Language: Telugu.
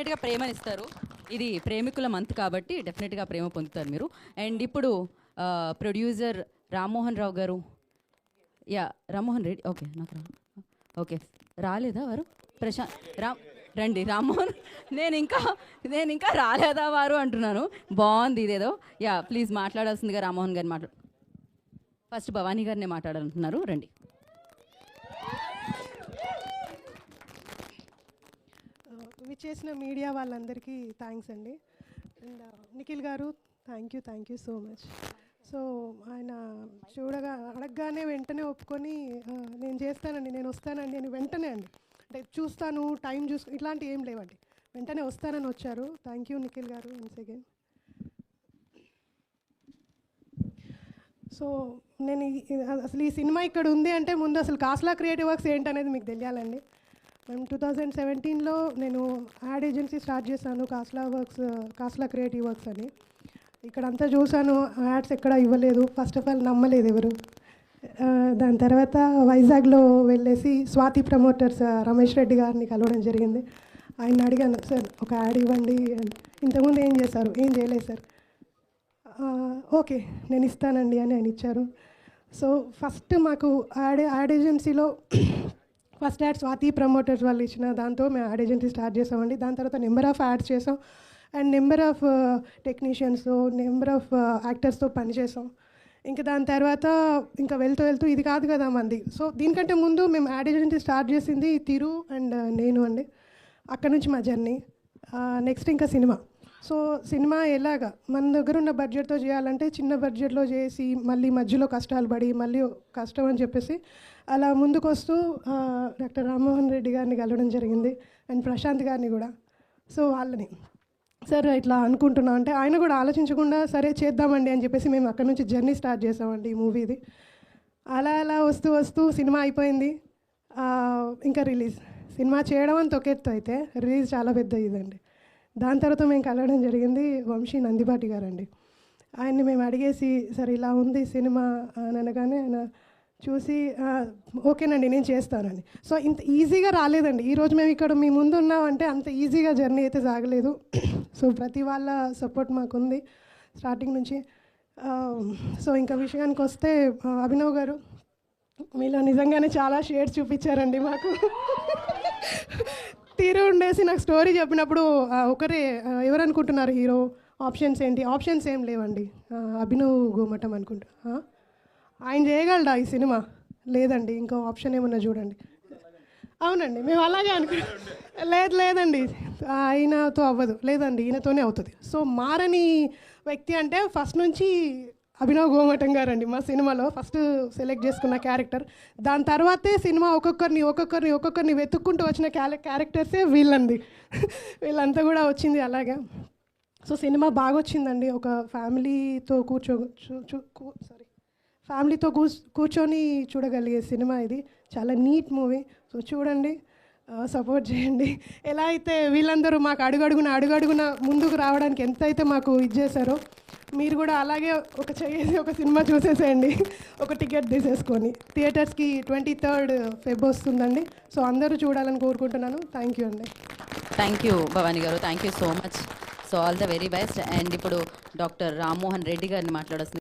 డెఫినెట్గా ప్రేమనిస్తారు. ఇది ప్రేమికుల మంత్ కాబట్టి డెఫినెట్గా ప్రేమ పొందుతారు మీరు. అండ్ ఇప్పుడు ప్రొడ్యూసర్ రామ్మోహన్ రావు గారు, యా రామ్మోహన్ రెడ్డి, ఓకే నాకు ఓకే రాలేదా వారు? ప్రశాంత్ రండి రామ్మోహన్. నేను ఇంకా రాలేదా వారు అంటున్నాను. బాగుంది ఇదేదో. యా ప్లీజ్ మాట్లాడాల్సిందిగా రామ్మోహన్ గారిని ఫస్ట్ భవానీ గారిని మాట్లాడాలంటున్నారు. రండి. విచ్చేసిన మీడియా వాళ్ళందరికీ థ్యాంక్స్ అండి. అండ్ నిఖిల్ గారు thank you so much. So ఆయన అడగగానే వెంటనే ఒప్పుకొని నేను చేస్తానండి, నేను వస్తానండి అని వెంటనే అండి, అంటే చూస్తాను టైం ఇట్లాంటి ఏం లేవండి, వెంటనే వస్తానని వచ్చారు. థ్యాంక్ యూ నిఖిల్ గారు వన్స్ అగైన్. సో నేను అసలు ఈ సినిమా ఇక్కడ ఉంది అంటే ముందు అసలు కాస్లా క్రియేటివ్ వర్క్స్ ఏంటనేది మీకు తెలియాలండి. మేము 2017లో నేను యాడ్ ఏజెన్సీ స్టార్ట్ చేశాను, కాస్లా క్రియేటివ్ వర్క్స్ అని. ఇక్కడంతా చూశాను, యాడ్స్ ఎక్కడ ఇవ్వలేదు. ఫస్ట్ ఆఫ్ ఆల్ నమ్మలేదు ఎవరు. దాని తర్వాత వైజాగ్లో వెళ్ళేసి స్వాతి ప్రమోటర్స్ రమేష్ రెడ్డి గారిని కలవడం జరిగింది. ఆయన అడిగాను, సార్ ఒక యాడ్ ఇవ్వండి. ఇంతకుముందు ఏం చేశారు? ఏం చేయలేదు సార్. ఓకే నేను ఇస్తానండి అని ఆయన ఇచ్చారు. సో ఫస్ట్ మాకు యాడ్ ఏజెన్సీలో ఫస్ట్ యాడ్ స్వాతి ప్రమోటర్స్ వాళ్ళు ఇచ్చిన దాంతో మేము యాడ్ ఏజెన్సీ స్టార్ట్ చేసామండి. దాని తర్వాత నెంబర్ ఆఫ్ యాడ్స్ చేసాం అండ్ నెంబర్ ఆఫ్ టెక్నీషియన్స్తో, నెంబర్ ఆఫ్ యాక్టర్స్తో పనిచేసాం. ఇంకా దాని తర్వాత ఇంకా వెళ్తూ ఇది కాదు కదా మంది. సో దీనికంటే ముందు మేము యాడ్ ఏజెన్సీ స్టార్ట్ చేసింది తిరు అండ్ నేను అండి. అక్కడ నుంచి మా జర్నీ. నెక్స్ట్ ఇంకా సో సినిమా ఎలాగా మన దగ్గర ఉన్న బడ్జెట్తో చేయాలంటే చిన్న బడ్జెట్లో చేసి మళ్ళీ మధ్యలో కష్టాలు పడి మళ్ళీ కష్టం అని చెప్పేసి అలా ముందుకు వస్తూ డాక్టర్ రామ్మోహన్ రెడ్డి గారిని కలవడం జరిగింది అండ్ ప్రశాంత్ గారిని కూడా. సో వాళ్ళని సార్ ఇట్లా అనుకుంటున్నాం అంటే ఆయన కూడా ఆలోచించకుండా సరే చేద్దామండి అని చెప్పేసి మేము అక్కడ నుంచి జర్నీ స్టార్ట్ చేసామండి ఈ మూవీది. అలా వస్తూ సినిమా అయిపోయింది. ఇంకా సినిమా చేయడం అంత ఒక ఎత్తు అయితే రిలీజ్ చాలా పెద్ద ఇదండి. దాని తర్వాత మేము కలవడం జరిగింది వంశీ నందిపాటి గారండి. ఆయన్ని మేము అడిగేసి సరే ఇలా ఉంది సినిమా అని అనగానే ఆయన చూసి ఓకేనండి నేను చేస్తానని. సో ఇంత ఈజీగా రాలేదండి. ఈరోజు మేము ఇక్కడ మీ ముందు ఉన్నామంటే అంత ఈజీగా జర్నీ అయితే సాగలేదు. సో ప్రతి వాళ్ళ సపోర్ట్ మాకుంది స్టార్టింగ్ నుంచి. సో ఇంకా విషయానికి వస్తే అభినవ్ గారు మీలో నిజంగానే చాలా షేడ్స్ చూపించారండి మాకు. తీరు ఉండేసి నాకు స్టోరీ చెప్పినప్పుడు ఒకరే ఎవరు అనుకుంటున్నారు హీరో, ఆప్షన్స్ ఏంటి? ఆప్షన్స్ ఏం లేవండి. అభినవ్ గోమటం అనుకుంటా. ఆయన చేయగలడా ఈ సినిమా? లేదండి, ఇంకో ఆప్షన్ ఏమన్నా చూడండి. అవునండి మేము అలాగే లేదండి ఆయనతో అవ్వదు, లేదండి ఈయనతోనే అవుతుంది. సో మారని వ్యక్తి అంటే ఫస్ట్ నుంచి అభినవ్ గోమటం గారండి. మా సినిమాలో ఫస్ట్ సెలెక్ట్ చేసుకున్న క్యారెక్టర్. దాని తర్వాతే సినిమా ఒక్కొక్కరిని వెతుక్కుంటూ వచ్చిన క్యారెక్టర్సే వీళ్ళండి. వీళ్ళంతా కూడా వచ్చింది అలాగే. సో సినిమా బాగా వచ్చిందండి. ఒక ఫ్యామిలీతో కూర్చొని చూడగలిగే సినిమా ఇది. చాలా నీట్ మూవీ. సో చూడండి, సపోర్ట్ చేయండి. ఎలా అయితే వీళ్ళందరూ మాకు అడుగడుగున ముందుకు రావడానికి ఎంత అయితే మాకు ఇది చేశారో మీరు కూడా అలాగే ఒక సినిమా చూసేసేయండి. ఒక టికెట్ తీసేసుకొని థియేటర్స్కి 23rd Feb వస్తుందండి. సో అందరూ చూడాలని కోరుకుంటున్నాను. థ్యాంక్ యూ అండి. థ్యాంక్ యూ భవానీ గారు, thank you so much. So all the very best. And ఇప్పుడు డాక్టర్ రామ్మోహన్ రెడ్డి గారిని మాట్లాడాల్సింది.